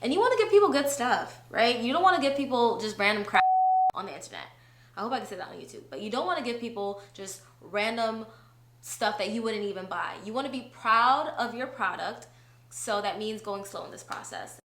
And you want to give people good stuff, right? You don't want to give people just random crap on the internet. I hope I can say that on YouTube. But you don't want to give people just random stuff that you wouldn't even buy. You want to be proud of your product, so that means going slow in this process.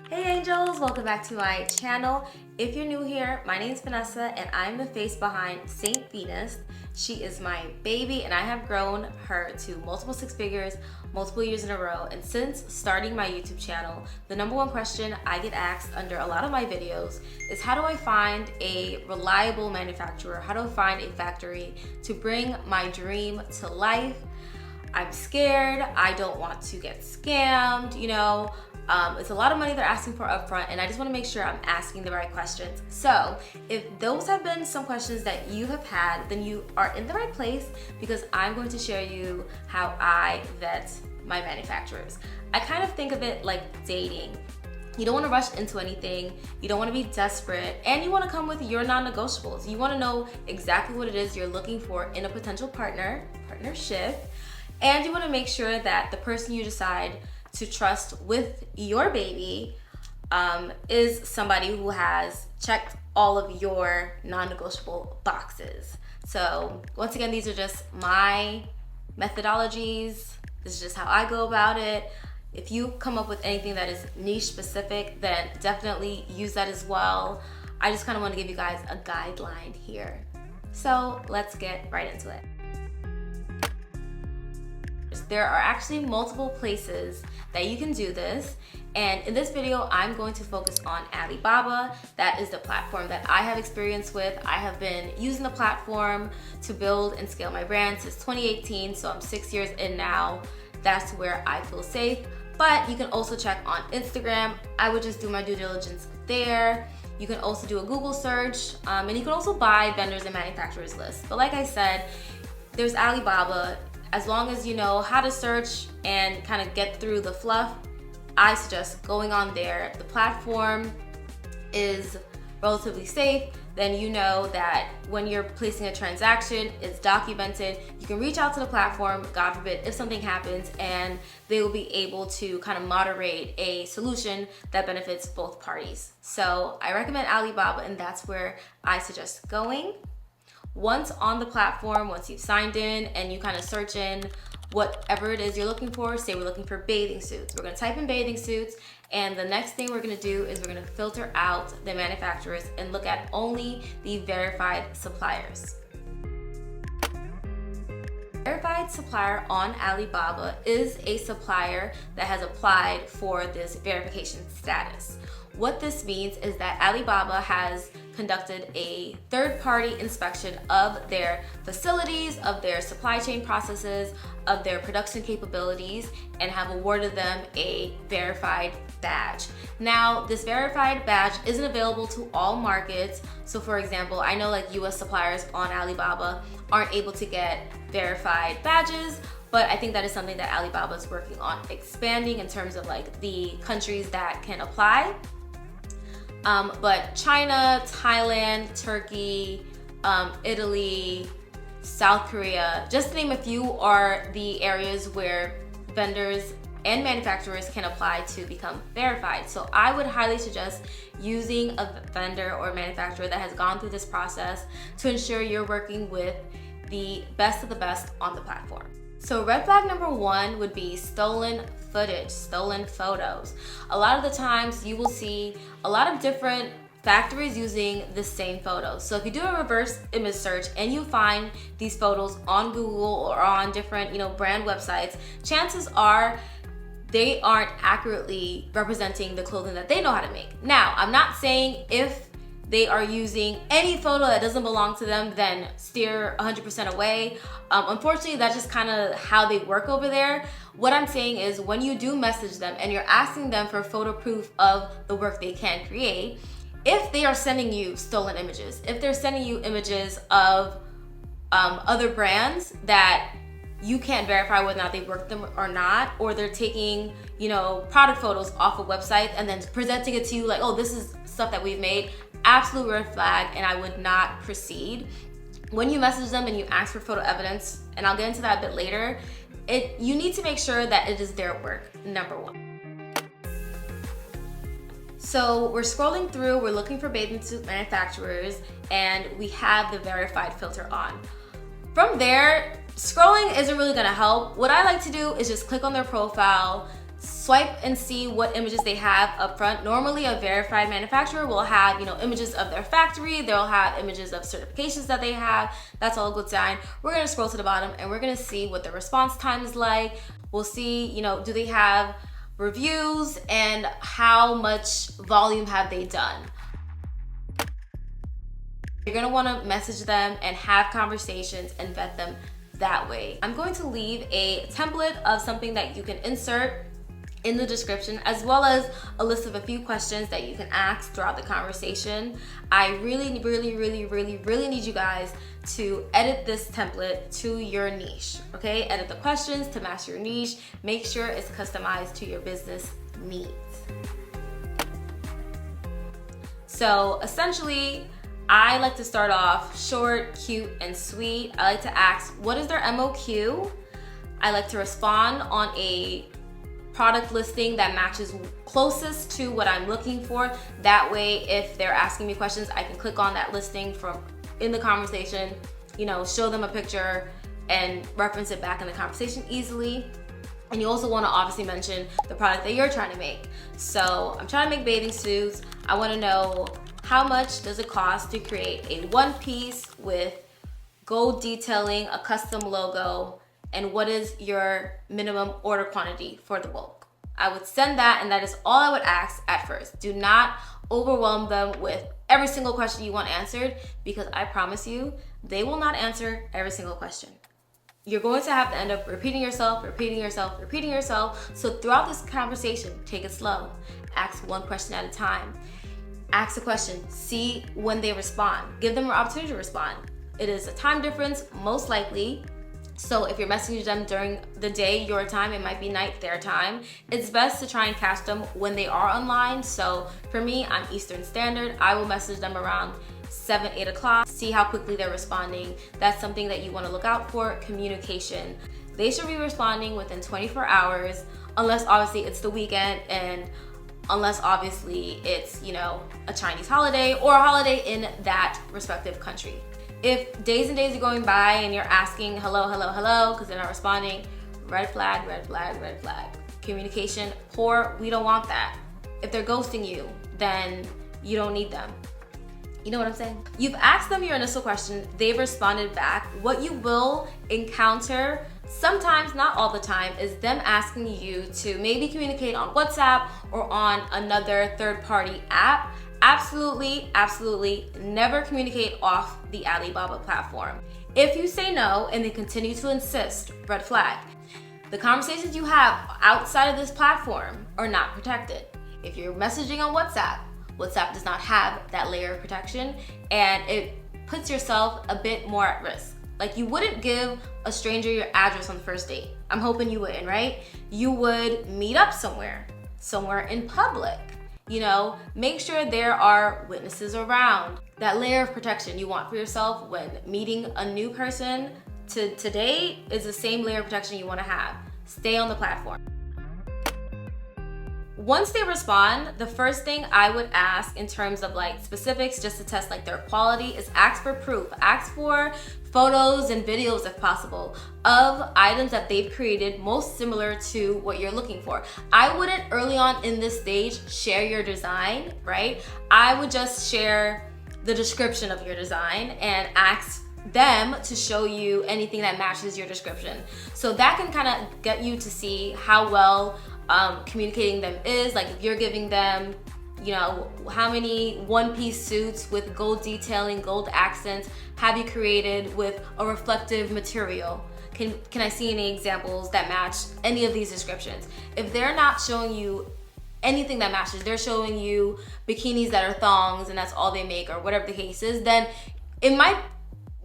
Hey angels, welcome back to my channel. If you're new here, my name is Vanessa and I'm the face behind Saint Venus. She is my baby and I have grown her to multiple six figures, multiple years in a row. And since starting my YouTube channel, the number one question I get asked under a lot of my videos is, how do I find a reliable manufacturer? How do I find a factory to bring my dream to life? I'm scared, I don't want to get scammed, you know. It's a lot of money they're asking for upfront, and I just want to make sure I'm asking the right questions. So if those have been some questions that you have had, then you are in the right place, because I'm going to share you how I vet my manufacturers. I kind of think of it like dating. You don't want to rush into anything, you don't want to be desperate, and you want to come with your non-negotiables. You want to know exactly what it is you're looking for in a potential partnership, and you want to make sure that the person you decide to trust with your baby is somebody who has checked all of your non-negotiable boxes. So once again, these are just my methodologies. This is just how I go about it. If you come up with anything that is niche specific, then definitely use that as well. I just kind of want to give you guys a guideline here. So let's get right into it. There are actually multiple places that you can do this, and in this video I'm going to focus on Alibaba. That is the platform that I have experience with. I have been using the platform to build and scale my brand since 2018, so I'm 6 years in now. That's where I feel safe. But you can also check on Instagram. I would just do my due diligence there. You can also do a Google search, and you can also buy vendors and manufacturers lists. But like I said, there's Alibaba. As long as you know how to search and kind of get through the fluff, I suggest going on there. The platform is relatively safe. Then you know that when you're placing a transaction, it's documented. You can reach out to the platform, God forbid, if something happens, and they will be able to kind of moderate a solution that benefits both parties. So I recommend Alibaba, and that's where I suggest going. Once on the platform, once you've signed in and you kind of search in whatever it is you're looking for, say we're looking for bathing suits. We're gonna type in bathing suits, and the next thing we're gonna do is we're gonna filter out the manufacturers and look at only the verified suppliers. Verified supplier on Alibaba is a supplier that has applied for this verification status. What this means is that Alibaba has conducted a third-party inspection of their facilities, of their supply chain processes, of their production capabilities, and have awarded them a verified badge. Now, this verified badge isn't available to all markets. So for example, I know like US suppliers on Alibaba aren't able to get verified badges, but I think that is something that Alibaba is working on expanding in terms of like the countries that can apply. But China, Thailand, Turkey, Italy, South Korea, just to name a few, are the areas where vendors and manufacturers can apply to become verified. So I would highly suggest using a vendor or manufacturer that has gone through this process to ensure you're working with the best of the best on the platform. So red flag number one would be stolen footage, stolen photos. A lot of the times you will see a lot of different factories using the same photos. So if you do a reverse image search and you find these photos on Google or on different, brand websites, chances are they aren't accurately representing the clothing that they know how to make. Now, I'm not saying if they are using any photo that doesn't belong to them, then steer 100% away. Unfortunately, that's just kind of how they work over there. What I'm saying is when you do message them and you're asking them for photo proof of the work they can create, if they are sending you stolen images, if they're sending you images of other brands that you can't verify whether or not they worked them or not, or they're taking, product photos off a website and then presenting it to you like, oh, this is stuff that we've made, absolute red flag, and I would not proceed. When you message them and you ask for photo evidence, and I'll get into that a bit later, You need to make sure that it is their work, number one. So we're scrolling through, we're looking for bathing suit manufacturers, and we have the verified filter on. From there, scrolling isn't really gonna help. What I like to do is just click on their profile, swipe and see what images they have up front. Normally a verified manufacturer will have, images of their factory, they'll have images of certifications that they have. That's all a good sign. We're gonna scroll to the bottom and we're gonna see what the response time is like. We'll see, do they have reviews and how much volume have they done. You're gonna wanna message them and have conversations and vet them that way. I'm going to leave a template of something that you can insert in the description, as well as a list of a few questions that you can ask throughout the conversation. I really need you guys to edit this template to your niche, okay? Edit the questions to match your niche. Make sure it's customized to your business needs. So essentially, I like to start off short, cute, and sweet. I like to ask, what is their MOQ? I like to respond on a product listing that matches closest to what I'm looking for. That way, if they're asking me questions, I can click on that listing from in the conversation, show them a picture and reference it back in the conversation easily. And you also want to obviously mention the product that you're trying to make. So I'm trying to make bathing suits. I want to know, how much does it cost to create a one piece with gold detailing, a custom logo, and what is your minimum order quantity for the bulk? I would send that, and that is all I would ask at first. Do not overwhelm them with every single question you want answered, because I promise you, they will not answer every single question. You're going to have to end up repeating yourself. So throughout this conversation, take it slow. Ask one question at a time. Ask a question, see when they respond. Give them an opportunity to respond. It is a time difference, most likely. So if you're messaging them during the day, your time, it might be night, their time. It's best to try and catch them when they are online. So for me, I'm Eastern Standard. I will message them around 7, 8 o'clock, see how quickly they're responding. That's something that you want to look out for, communication. They should be responding within 24 hours, unless obviously it's the weekend and unless obviously it's, a Chinese holiday or a holiday in that respective country. If days and days are going by and you're asking hello, because they're not responding, red flag. Communication poor, we don't want that. If they're ghosting you, then you don't need them. You know what I'm saying? You've asked them your initial question, they've responded back. What you will encounter, sometimes, not all the time, is them asking you to maybe communicate on WhatsApp or on another third-party app. Absolutely never communicate off the Alibaba platform. If you say no and they continue to insist, red flag. The conversations you have outside of this platform are not protected. If you're messaging on WhatsApp does not have that layer of protection, and it puts yourself a bit more at risk. Like, you wouldn't give a stranger your address on the first date. I'm hoping you wouldn't, right? You would meet up somewhere in public. Make sure there are witnesses around. That layer of protection you want for yourself when meeting a new person to date is the same layer of protection you want to have. Stay on the platform. Once they respond, the first thing I would ask in terms of specifics, just to test their quality, is ask for proof. Ask for photos and videos if possible of items that they've created most similar to what you're looking for. I wouldn't early on in this stage share your design, right? I would just share the description of your design and ask them to show you anything that matches your description. So that can kind of get you to see how well communicating them is. If you're giving them, how many one-piece suits with gold detailing, gold accents have you created with a reflective material? Can I see any examples that match any of these descriptions? If they're not showing you anything that matches, they're showing you bikinis that are thongs and that's all they make, or whatever the case is, then it might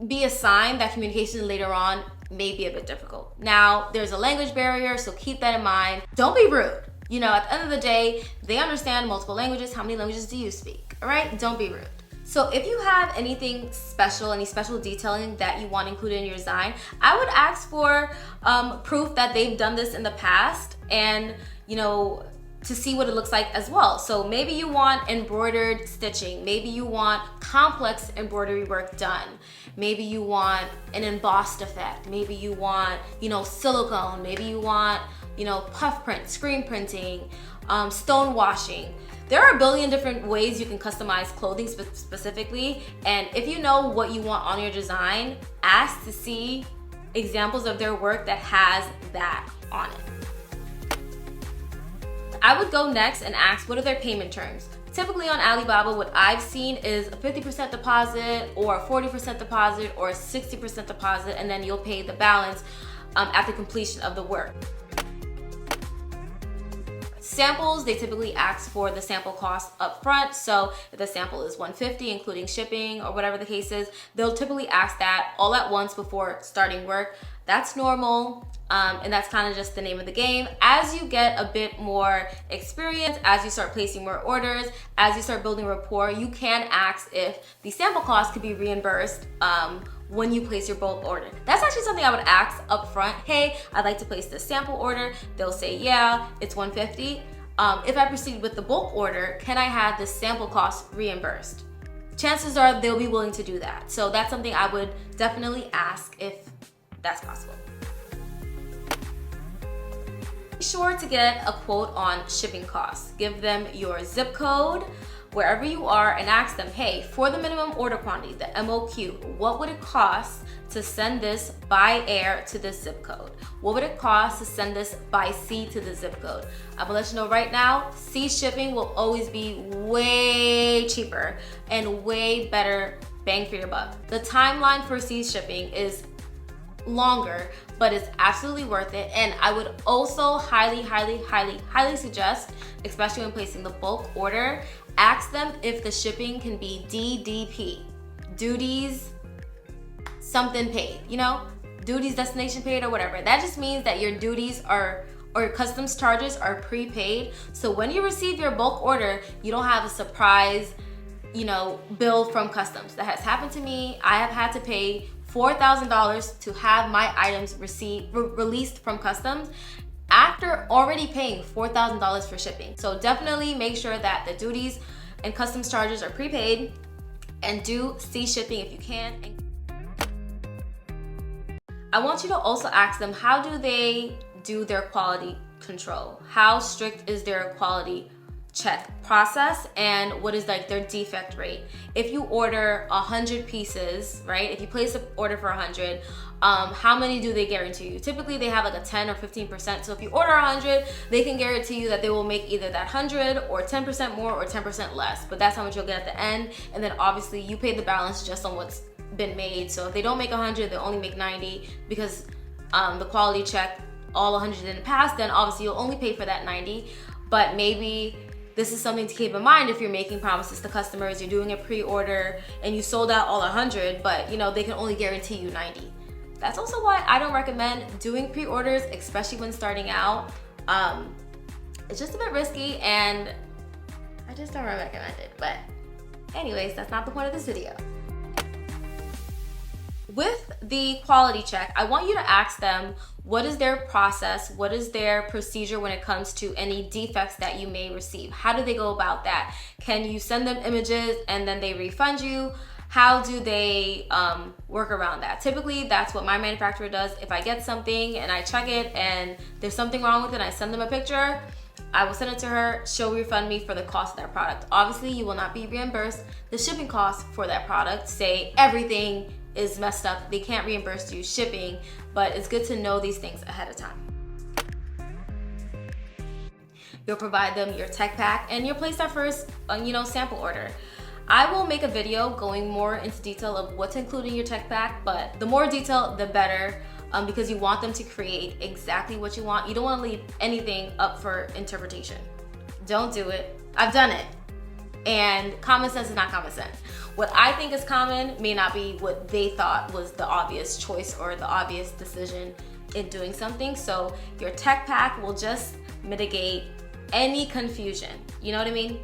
be a sign that communication later on may be a bit difficult. Now, there's a language barrier, so keep that in mind. Don't be rude. At the end of the day, they understand multiple languages. How many languages do you speak? All right? Don't be rude. So if you have anything special, any special detailing that you want included in your design, I would ask for proof that they've done this in the past, and to see what it looks like as well. So maybe you want embroidered stitching, maybe you want complex embroidery work done, maybe you want an embossed effect, maybe you want silicone, maybe you want puff print, screen printing, stone washing. There are a billion different ways you can customize clothing specifically, and if you know what you want on your design, ask to see examples of their work that has that on it. I would go next and ask, what are their payment terms? Typically on Alibaba, what I've seen is a 50% deposit or a 40% deposit or a 60% deposit, and then you'll pay the balance after completion of the work. Samples, they typically ask for the sample cost up front. So if the sample is $150, including shipping or whatever the case is, they'll typically ask that all at once before starting work. That's normal, and that's kind of just the name of the game. As you get a bit more experience, as you start placing more orders, as you start building rapport, you can ask if the sample cost could be reimbursed when you place your bulk order. That's actually something I would ask up front. Hey, I'd like to place this sample order. They'll say, yeah, it's $150. If I proceed with the bulk order, can I have the sample cost reimbursed? Chances are they'll be willing to do that. So that's something I would definitely ask if that's possible. Be sure to get a quote on shipping costs. Give them your zip code, wherever you are, and ask them, hey, for the minimum order quantity, the MOQ, what would it cost to send this by air to this zip code? What would it cost to send this by sea to the zip code? I'm gonna let you know right now, sea shipping will always be way cheaper and way better bang for your buck. The timeline for sea shipping is longer, but it's absolutely worth it. And I would also highly suggest, especially when placing the bulk order, ask them if the shipping can be DDP, duties something paid, duties destination paid or whatever. That just means that your duties or customs charges are prepaid. So when you receive your bulk order, you don't have a surprise, bill from customs. That has happened to me. I have had to pay $4,000 to have my items released from customs after already paying $4,000 for shipping. So definitely make sure that the duties and customs charges are prepaid, and do sea shipping if you can. I want you to also ask them, how do they do their quality control? How strict is their quality check process, and what is their defect rate? If you order 100 pieces, right? If you place an order for 100, how many do they guarantee you? Typically they have a 10 or 15%. So if you order 100, they can guarantee you that they will make either that 100 or 10% more or 10% less, but that's how much you'll get at the end. And then obviously you pay the balance just on what's been made. So if they don't make 100, they only make 90 because the quality check all 100 didn't pass, then obviously you'll only pay for that 90. But maybe this is something to keep in mind if you're making promises to customers, you're doing a pre-order and you sold out all 100, but they can only guarantee you 90. That's also why I don't recommend doing pre-orders, especially when starting out. It's just a bit risky and I just don't recommend it. But anyways, that's not the point of this video. With the quality check, I want you to ask them, what is their process? What is their procedure when it comes to any defects that you may receive? How do they go about that? Can you send them images and then they refund you? How do they work around that? Typically, that's what my manufacturer does. If I get something and I check it and there's something wrong with it, I send them a picture, I will send it to her, she'll refund me for the cost of that product. Obviously, you will not be reimbursed the shipping cost for that product. Say everything is messed up, they can't reimburse you shipping, but it's good to know these things ahead of time. You'll provide them your tech pack and you'll place that first sample order. I will make a video going more into detail of what to include in your tech pack, but the more detail, the better, because you want them to create exactly what you want. You don't want to leave anything up for interpretation. Don't do it. I've done it. And common sense is not common sense. What I think is common may not be what they thought was the obvious choice or the obvious decision in doing something. So your tech pack will just mitigate any confusion. You know what I mean?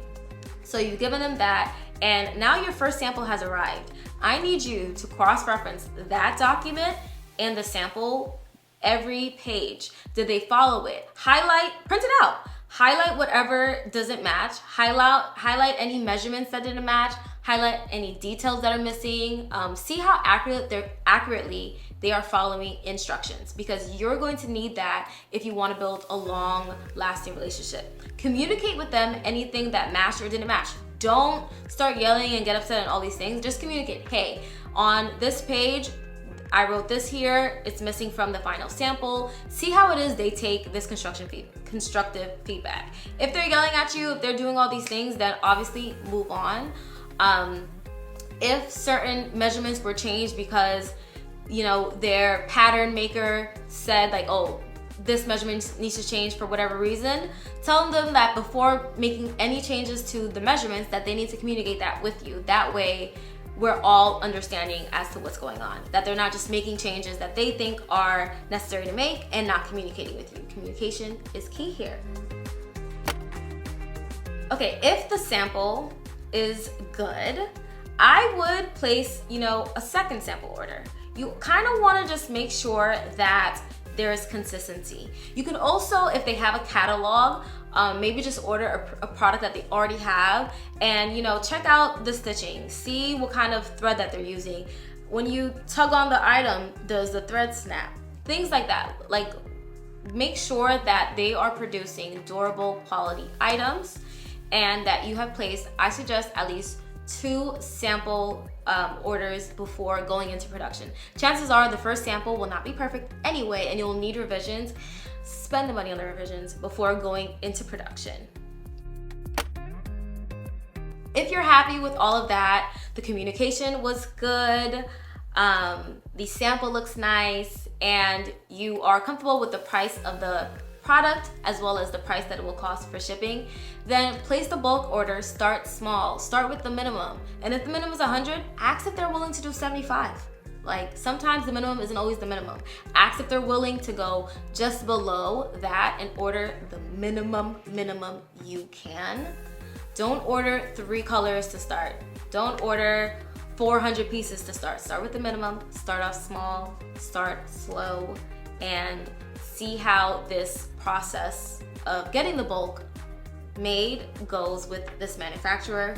So you've given them that, and now your first sample has arrived. I need you to cross-reference that document and the sample every page. Did they follow it? Highlight, print it out. Highlight whatever doesn't match. Highlight any measurements that didn't match. Highlight any details that are missing. See how accurately they are following instructions, because you're going to need that if you want to build a long-lasting relationship. Communicate with them anything that matched or didn't match. Don't start yelling and get upset and all these things. Just communicate. Hey, on this page, I wrote this here, it's missing from the final sample. See how it is they take this constructive feedback. If they're yelling at you, if they're doing all these things, then obviously move on. If certain measurements were changed because, you know, their pattern maker said like, oh, this measurement needs to change for whatever reason, tell them that before making any changes to the measurements that they need to communicate that with you. That way, we're all understanding as to what's going on, that they're not just making changes that they think are necessary to make and not communicating with you. Communication is key here. Okay, if the sample is good, I would place, you know, a second sample order. You kind of want to just make sure that there's consistency. You can also, if they have a catalog, maybe just order a product that they already have, and you know, check out the stitching, see what kind of thread that they're using. When you tug on the item, does the thread snap? Things like that. Like, make sure that they are producing durable quality items and that you have placed, I suggest, at least 2 sample orders before going into production. Chances are the first sample will not be perfect anyway, and you'll need revisions. Spend the money on the revisions before going into production. If you're happy with all of that, the communication was good, the sample looks nice, and you are comfortable with the price of the product as well as the price that it will cost for shipping, then place the bulk order. Start small, start with the minimum. And if the minimum is 100, ask if they're willing to do 75. Like, sometimes the minimum isn't always the minimum. Ask if they're willing to go just below that and order the minimum you can. Don't order 3 colors to start. Don't order 400 pieces to start. Start with the minimum, start off small, start slow, and see how this process of getting the bulk made goes with this manufacturer.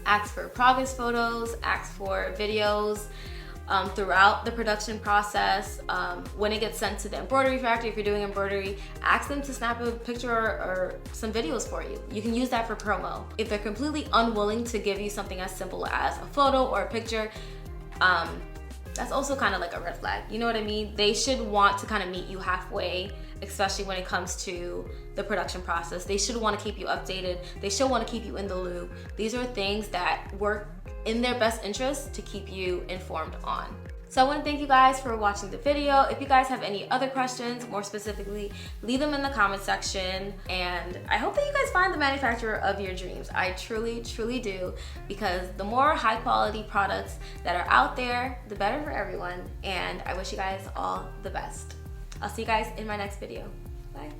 Ask for progress photos, ask for videos throughout the production process. When it gets sent to the embroidery factory, if you're doing embroidery, ask them to snap a picture or some videos for you. You can use that for promo. If they're completely unwilling to give you something as simple as a photo or a picture, that's also kind of like a red flag. You know what I mean? They should want to kind of meet you halfway, especially when it comes to the production process. They should want to keep you updated. They should want to keep you in the loop. These are things that work in their best interest to keep you informed on. So I want to thank you guys for watching the video. If you guys have any other questions, more specifically, leave them in the comment section. And I hope that you guys find the manufacturer of your dreams. I truly, truly do, because the more high quality products that are out there, the better for everyone. And I wish you guys all the best. I'll see you guys in my next video. Bye.